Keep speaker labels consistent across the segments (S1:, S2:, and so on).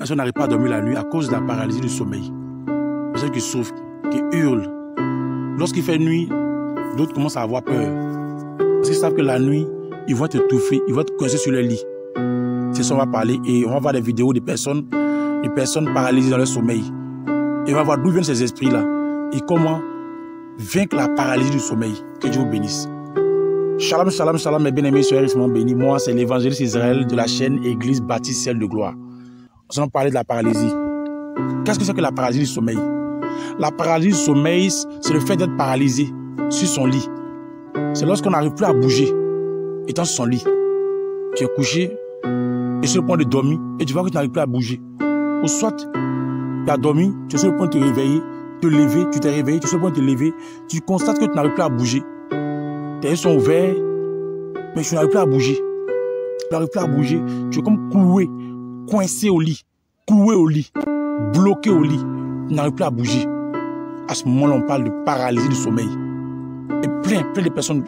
S1: personnes n'arrivent pas à dormir la nuit à cause de la paralysie du sommeil. Des personnes qui souffrent, qui hurlent. Lorsqu'il fait nuit, d'autres commencent à avoir peur. Parce qu'ils savent que la nuit, ils vont être étouffés, ils vont être coincés sur leur lit. C'est ça, on va parler et on va voir des vidéos des personnes paralysées dans leur sommeil. Et on va voir d'où viennent ces esprits-là et comment vaincre la paralysie du sommeil. Que Dieu vous bénisse. Shalom, shalom, shalom, mes bien-aimés, soyez richement bénis. Moi, c'est l'évangéliste Israël de la chaîne Église Baptiste Ciel de Gloire. Nous allons parler de la paralysie. Qu'est-ce que c'est que la paralysie du sommeil? La paralysie du sommeil, c'est le fait d'être paralysé sur son lit. C'est lorsqu'on n'arrive plus à bouger, étant sur son lit. Tu es couché et sur le point de dormir et tu vois que tu n'arrives plus à bouger. Ou soit, tu as dormi, tu es sur le point de te réveiller, te lever, tu t'es réveillé, tu es sur le point de te lever, tu constates que tu n'arrives plus à bouger. Tes yeux sont ouverts, mais tu n'arrives plus à bouger. Tu n'arrives plus à bouger, tu es comme cloué, coincé au lit, bloqué au lit, tu n'arrives plus à bouger. À ce moment-là, on parle de paralysie du sommeil. Et plein de personnes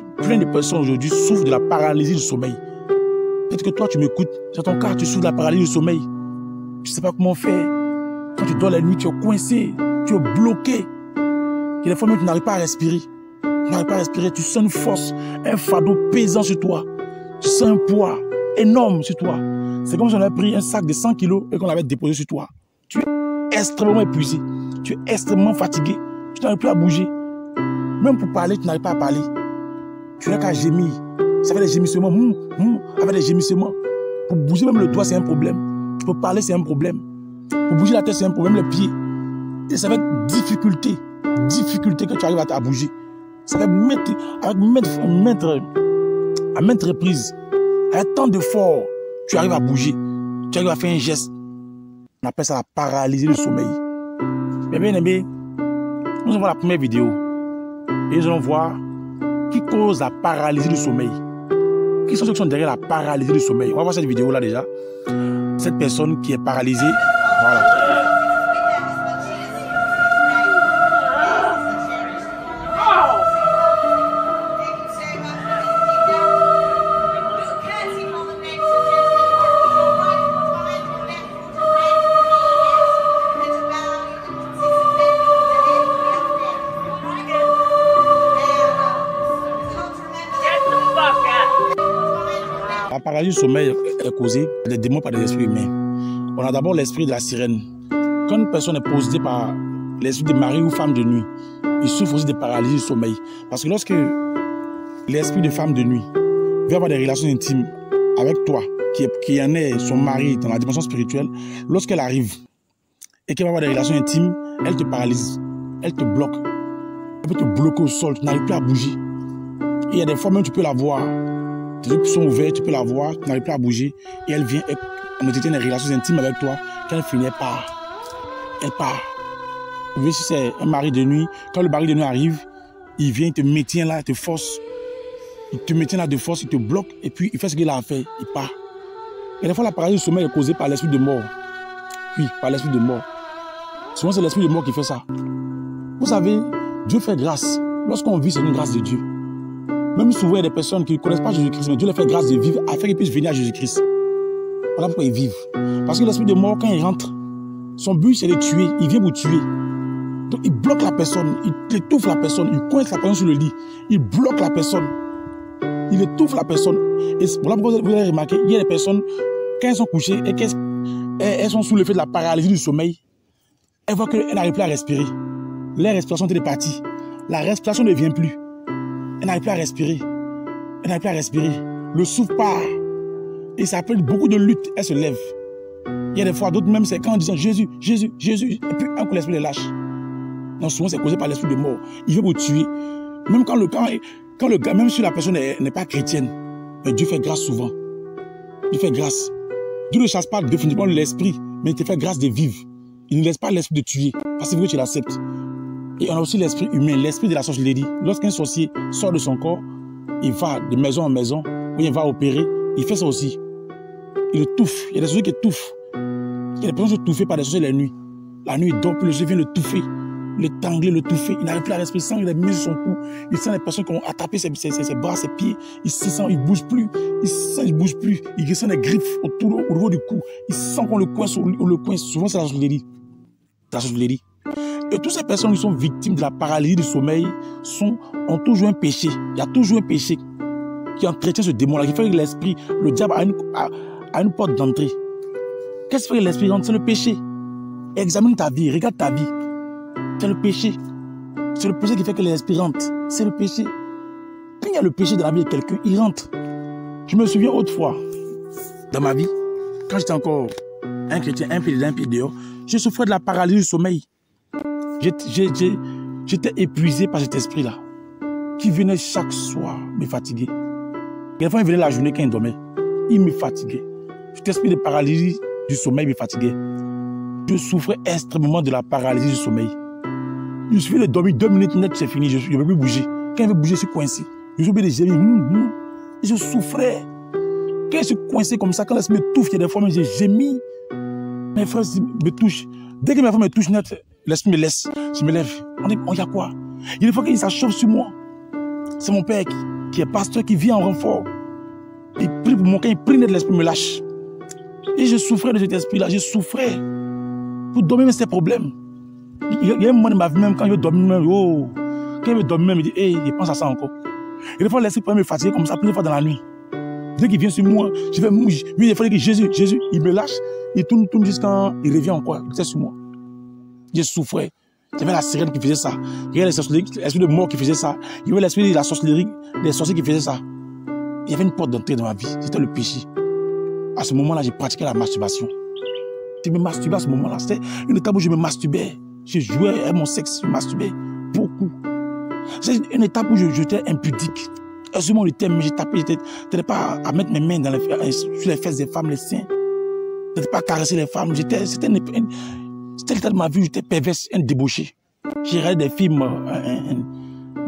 S1: aujourd'hui souffrent de la paralysie du sommeil. Peut-être que toi, tu m'écoutes, c'est ton cas, tu souffres de la paralysie du sommeil. Tu ne sais pas comment faire. Quand tu dors la nuit, tu es coincé, tu es bloqué. Il y a des fois même tu n'arrives pas à respirer. Tu n'arrives pas à respirer, tu sens une force, un fardeau pesant sur toi. Tu sens un poids énorme sur toi. C'est comme si on avait pris un sac de 100 kilos et qu'on l'avait déposé sur toi. Tu es extrêmement épuisé, tu es extrêmement fatigué, tu n'arrives plus à bouger. Même pour parler, tu n'arrives pas à parler. Tu n'as qu'à gémir. Ça fait des gémissements, avec des gémissements. Pour bouger même le doigt, c'est un problème. Pour parler, c'est un problème. Pour bouger la tête, c'est un problème, les pieds. Et ça va être difficulté que tu arrives à bouger. Ça va être à maintes reprises, avec tant d'efforts, tu arrives à bouger. Tu arrives à faire un geste. On appelle ça la paralysie du sommeil. Mais bien aimé, nous allons voir la première vidéo. Et nous allons voir qui cause la paralysie du sommeil. Qui sont ceux qui sont derrière la paralysie du sommeil. On va voir cette vidéo-là déjà. Cette personne qui est paralysée, voilà. La paralysie du sommeil est causée par des démons, par des esprits humains. On a d'abord l'esprit de la sirène. Quand une personne est possédée par l'esprit de mari ou femme de nuit, il souffre aussi de paralysie du sommeil. Parce que lorsque l'esprit de femme de nuit veut avoir des relations intimes avec toi, qui en est son mari dans la dimension spirituelle, lorsqu'elle arrive et qu'elle va avoir des relations intimes, elle te paralyse, elle te bloque. Elle peut te bloquer au sol, tu n'arrives plus à bouger. Et il y a des fois même tu peux la voir. Tes yeux sont ouverts, tu peux la voir, tu n'arrives plus à bouger. Et elle vient, elle tient des relations intimes avec toi. Quand elle finit, elle part. Vous voyez, si c'est un mari de nuit, quand le mari de nuit arrive, il vient, il te maintient là, il te force. Il te maintient là de force, il te bloque, et puis il fait ce qu'il a à faire, il part. Et des fois, la paralysie du sommeil est causée par l'esprit de mort. Oui, par l'esprit de mort. Souvent, c'est l'esprit de mort qui fait ça. Vous savez, Dieu fait grâce. Lorsqu'on vit, c'est une grâce de Dieu. Même souvent, il y a des personnes qui ne connaissent pas Jésus-Christ, mais Dieu leur fait grâce de vivre afin qu'ils puissent venir à Jésus-Christ. Voilà pourquoi ils vivent. Parce que l'esprit de mort, quand il rentre, son but, c'est de tuer. Il vient pour tuer. Donc, il bloque la personne, il étouffe la personne, il coince la personne sur le lit, il bloque la personne, il étouffe la personne. Et voilà pourquoi vous avez remarqué, il y a des personnes, quand elles sont couchées et qu'elles sont sous l'effet de la paralysie du sommeil, elles voient qu'elles n'arrivent plus à respirer. Leur respiration est partie. La respiration ne vient plus. Elle n'arrive plus à respirer. Elle n'arrive plus à respirer. Le souffle part. Et ça appelle beaucoup de lutte. Elle se lève. Il y a des fois d'autres même, c'est quand on dit Jésus, Jésus, Jésus. Et puis un coup l'esprit les lâche. Non, souvent c'est causé par l'esprit de mort. Il veut vous tuer. Même quand le gars, même si la personne n'est pas chrétienne, mais Dieu fait grâce souvent. Il fait grâce. Dieu ne chasse pas définitivement l'esprit, mais il te fait grâce de vivre. Il ne laisse pas l'esprit de tuer. Parce que tu l'acceptes. Et on a aussi l'esprit humain, l'esprit de la sorcellerie. Lorsqu'un sorcier sort de son corps, il va de maison en maison, ou il va opérer, il fait ça aussi. Il étouffe. Il y a des sorciers qui étouffent. Il y a des personnes étouffées par des sorciers la nuit. La nuit, il dort, puis le sorcier vient le touffer. l'étrangler, le touffer. Il n'arrive plus à respirer, il sent les muscles sur son cou. Il sent les personnes qui ont attrapé ses bras, ses pieds. Il se sent, il ne bouge plus. Il ne bouge plus. Il ressent des griffes au niveau du cou. Il sent qu'on le coince, Souvent, c'est la sorcellerie. La sorcellerie. Et toutes ces personnes qui sont victimes de la paralysie du sommeil ont toujours un péché. Il y a toujours un péché qui entretient ce démon-là, qui fait que l'esprit, le diable a une porte d'entrée. Qu'est-ce qui fait que l'esprit rentre? C'est le péché. Examine ta vie, regarde ta vie. C'est le péché. C'est le péché qui fait que l'esprit rentre. C'est le péché. Quand il y a le péché dans la vie de quelqu'un, il rentre. Je me souviens autrefois, dans ma vie, quand j'étais encore un chrétien, un pied dedans, un pied dehors, je souffrais de la paralysie du sommeil. J'étais épuisé par cet esprit-là, qui venait chaque soir me fatiguer. Quelquefois, il venait la journée quand il dormait. Il me fatiguait. Cet esprit de paralysie du sommeil me fatiguait. Je souffrais extrêmement de la paralysie du sommeil. Il suffit de dormir 2 minutes net, c'est fini, je ne peux plus bouger. Quand je veux bouger, je suis coincé. Je suis obligé de gémir. Et je souffrais. Quand je suis coincé comme ça, quand l'esprit me touche, il y a des fois, j'ai gémi. Mes frères me touchent. Dès que mes frères me touchent net, l'esprit me laisse. Je me lève. On y a quoi? Il y a des fois qu'il s'achève sur moi. C'est mon père qui est pasteur, qui vient en renfort. Il prie pour moi. Quand il prie net, l'esprit me lâche. Et je souffrais de cet esprit-là. Je souffrais. Pour dormir, mais c'est un problème. Il y a un moment de ma vie, même quand je veux dormir, même, quand je veux dormir, même, il dit, hey, il pense à ça encore. Et des fois, l'esprit peut me fatiguer comme ça, plusieurs fois dans la nuit. Dès qu'il vient sur moi, je vais mourir. Lui, il faut dire Jésus, il me lâche, il tourne jusqu'à il revient encore, il était sur moi. Je souffrais. Il y avait la sirène qui faisait ça. Il y avait l'esprit de mort qui faisait ça. Il y avait l'esprit de la sorcellerie, des sorciers qui faisaient ça. Il y avait une porte d'entrée dans ma vie, c'était le péché. À ce moment-là, j'ai pratiqué la masturbation. Je me masturbais à ce moment-là. C'était une étape où je me masturbais. Je jouais avec mon sexe, je me masturbais beaucoup. C'est une étape où j'étais impudique. Heureusement, le thème, j'ai tapé, je n'étais pas à mettre mes mains sur les fesses des femmes, les seins. Je n'étais pas à caresser les femmes. C'était l'état de ma vie où j'étais perverse, un débauché. J'ai regardé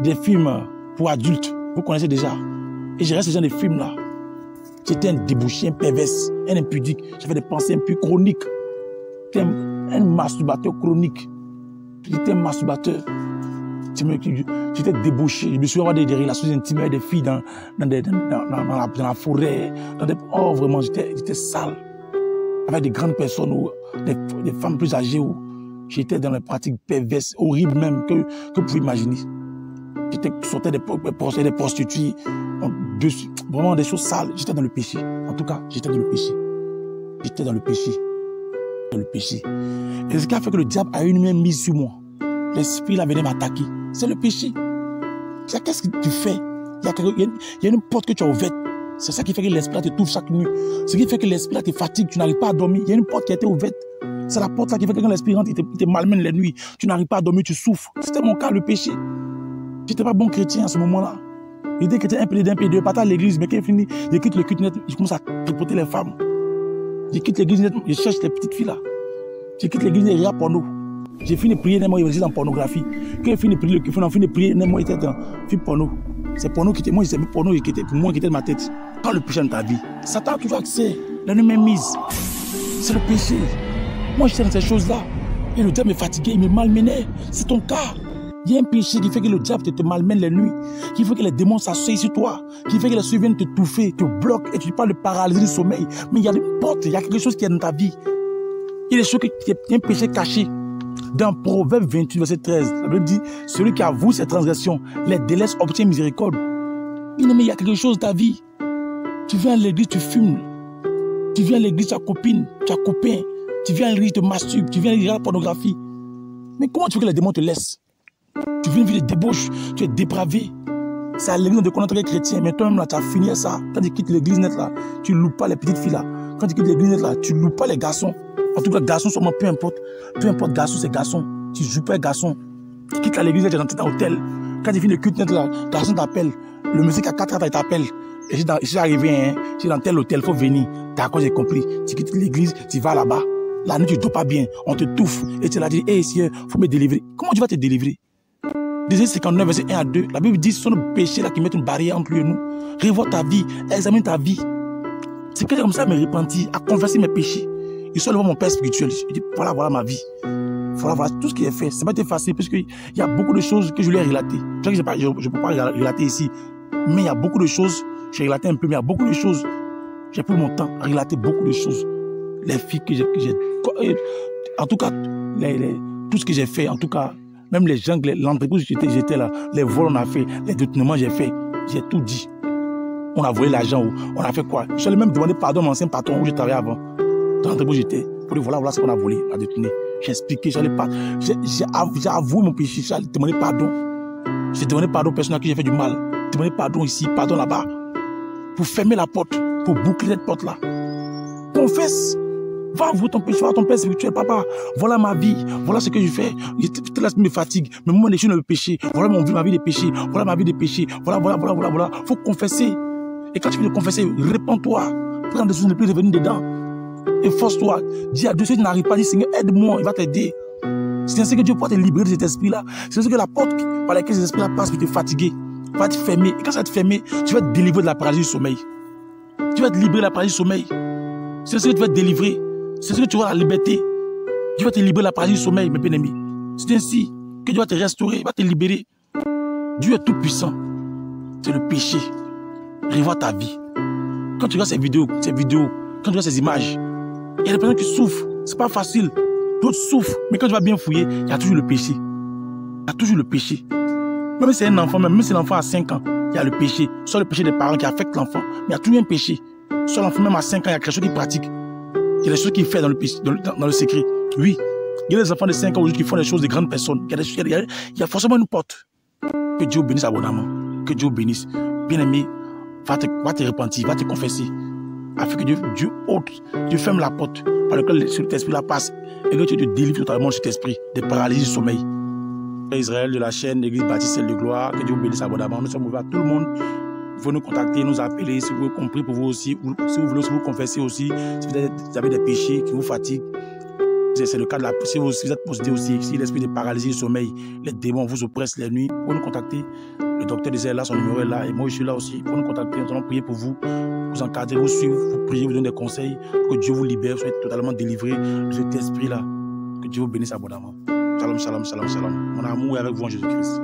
S1: des films pour adultes. Vous connaissez déjà. Et j'ai regardé ce genre de films-là. J'étais un débauché, un perverse, un impudique. J'avais des pensées un peu chroniques. J'étais un masturbateur chronique. J'étais un masturbateur. J'étais débauché. Je me suis avoir des relations intimes avec des filles dans la forêt. Oh, vraiment, j'étais sale. Avec des grandes personnes, ou des femmes plus âgées. Où j'étais dans les pratiques perverses, horribles même, que vous pouvez imaginer. J'étais sorti des prostituées. Vraiment des choses sales. J'étais dans le péché. En tout cas, j'étais dans le péché. J'étais dans le péché. Dans le péché. Et ce qui a fait que le diable a une main mise sur moi. L'esprit là venait m'attaquer. C'est le péché. Qu'est-ce que tu fais? Il y a une porte que tu as ouverte. C'est ça qui fait que l'esprit te touche chaque nuit. Ce qui fait que l'esprit te fatigue, tu n'arrives pas à dormir. Il y a une porte qui a été ouverte. C'est la porte là qui fait que quand l'esprit rentre, il te malmène les nuits. Tu n'arrives pas à dormir, tu souffres. C'était mon cas, le péché. Je n'étais pas bon chrétien à ce moment-là. J'étais chrétien un peu de partir à l'église, mais quand il finit, je quitte le culte net, je commence à tripoter les femmes. Je quitte l'église net, je cherche les petites filles là. Je quitte l'église net, il y a porno. J'ai fini de prier, moi, j'étais dans pornographie. Quand j'ai fini de prier, on a fini de prier, moi, j'étais dans film porno. C'est porno qui était, moi, c'est porno qui était, pour moi, qui était de ma tête. Quand le péché dans ta vie, Satan a toujours accès, la même mise. C'est le péché. Moi, j'étais dans ces choses-là. Et le diable me fatiguait, il me malmenait. C'est ton cas. Il y a un péché qui fait que le diable te malmène les nuits, qui fait que les démons s'asseyent sur toi, qui fait que les soucis viennent te touffer, te bloquent, et tu parles de paralysie du sommeil. Mais il y a des portes, il y a quelque chose qui est dans ta vie. Il y a des choses il y a un péché caché. Dans Proverbe 28, verset 13, la Bible dit, celui qui avoue ses transgressions, les délaisse, obtient miséricorde. Mais il y a quelque chose dans ta vie. Tu viens à l'église, tu fumes. Tu viens à l'église, tu as copine, tu as copain. Tu viens à l'église, tu te masturbes. Tu viens à l'église, tu as la pornographie. Mais comment tu veux que les démons te laissent? Tu vis une vie de débauche, tu es dépravé. C'est à l'église de connaître les chrétiens, mais toi-même là, tu as fini ça. Quand tu quittes l'église net là, tu ne loupes pas les petites filles là. Quand tu quittes l'église net là, tu ne loupes pas les garçons. En tout cas, garçons, seulement, peu importe, garçon, c'est garçon. Tu ne joues pas garçon. Tu quittes l'église, tu es dans un hôtel. Quand tu finis le culte net là, garçon t'appelle. Le monsieur qui a 4 ans, il t'appelle. Et je suis arrivé, hein, je suis dans tel hôtel, il faut venir. D'accord, j'ai compris. Tu quittes l'église, tu vas là-bas. La nuit, tu ne dors pas bien, on te touffe. Et tu l'as dit, hey, Seigneur, il faut me délivrer. Comment tu vas te délivrer? Ésaïe 59, verset 1 à 2, la Bible dit, ce sont nos péchés là qui mettent une barrière entre lui et nous. Revois ta vie, examine ta vie. C'est que comme ça, me repentir, à confesser mes péchés. Je suis allé voir mon père spirituel. Je dis, voilà ma vie. Voilà, tout ce qui est fait. Ça n'a pas été facile parce qu'il y a beaucoup de choses que je lui ai relatées. Je ne peux pas relater ici, mais il y a beaucoup de choses. J'ai relaté un peu, mais il y a beaucoup de choses. J'ai pris mon temps à relater beaucoup de choses. Les filles que j'ai... En tout cas, tout ce que j'ai fait, en tout cas, même les gens, l'entreprise où j'étais là, les vols on a fait, les détournements j'ai fait, j'ai tout dit. On a volé l'argent, on a fait quoi? Je suis allé même demander pardon à mon ancien patron où je travaillais avant. Dans l'entreprise où j'étais, pour dire voilà ce qu'on a volé, on a détourné. J'ai expliqué, j'ai avoué mon péché, j'ai demandé pardon. J'ai demandé pardon aux personnes à qui j'ai fait du mal. J'ai demandé pardon ici, pardon là-bas. Pour fermer la porte, pour boucler cette porte-là. Confesse. Va avouer ton péché, va ton père spirituel, papa. Voilà ma vie, voilà ce que je fais. Toute la semaine me fatigue, mais moi, je ne veux pécher. Voilà ma vie de péché, voilà ma vie de péché. Voilà. Faut confesser. Et quand tu veux te confesser, répands-toi. Prends des choses, ne plus revenir dedans. Et force-toi. Dis à Dieu, si tu n'arrives pas, dis Seigneur, aide-moi, il va t'aider. C'est ainsi que Dieu pourra te libérer de cet esprit-là. C'est ainsi que la porte par laquelle cet esprit-là passe pour te fatiguer, va te fermer. Et quand ça va te fermer, tu vas te délivrer de la paralysie du sommeil. Tu vas te libérer de la paralysie du sommeil. C'est ainsi que tu vas te délivrer. C'est ainsi que tu auras la liberté. Dieu va te libérer de la paralysie du sommeil, mes bien-aimés. C'est ainsi que Dieu va te restaurer, il va te libérer. Dieu est tout puissant. C'est le péché. Revois ta vie. Quand tu regardes ces vidéos, quand tu regardes ces images, il y a des personnes qui souffrent. C'est pas facile. D'autres souffrent. Mais quand tu vas bien fouiller, il y a toujours le péché. Il y a toujours le péché. Même si c'est un enfant, même si l'enfant a 5 ans, il y a le péché. Soit le péché des parents qui affecte l'enfant, mais il y a toujours un péché. Soit l'enfant même à 5 ans, il y a quelque chose qu'il pratique. Il y a des choses qu'il fait dans le secret. Oui. Il y a des enfants de 5 ans aujourd'hui qui font des choses de grandes personnes. Il y a forcément une porte. Que Dieu bénisse abondamment. Que Dieu bénisse. Bien-aimé, va te repentir, va te confesser. Afin que Dieu ferme la porte par laquelle cet esprit-là passe et que tu te délivres totalement de cet esprit de paralysie du sommeil. Israël de la chaîne Église Baptiste Celle de Gloire, que Dieu vous bénisse abondamment. Nous sommes ouverts à tout le monde. Vous pouvez nous contacter, nous appeler si vous voulez compris pour vous aussi. Si vous voulez aussi vous confesser aussi, si vous avez des péchés qui vous fatiguent. C'est le cas de la... Si vous êtes possédé aussi, si l'esprit de paralysie du sommeil, les démons vous oppressent les nuits, vous pouvez nous contacter. Le docteur Désert est là, son numéro est là, et moi je suis là aussi. Pour nous contacter, nous allons prier pour vous, vous encadrer, vous suivre, vous prier, vous donner des conseils, pour que Dieu vous libère, vous soyez totalement délivré de cet esprit-là. Que Dieu vous bénisse abondamment. Shalom, shalom, shalom, shalom. Mon amour est avec vous en Jésus-Christ.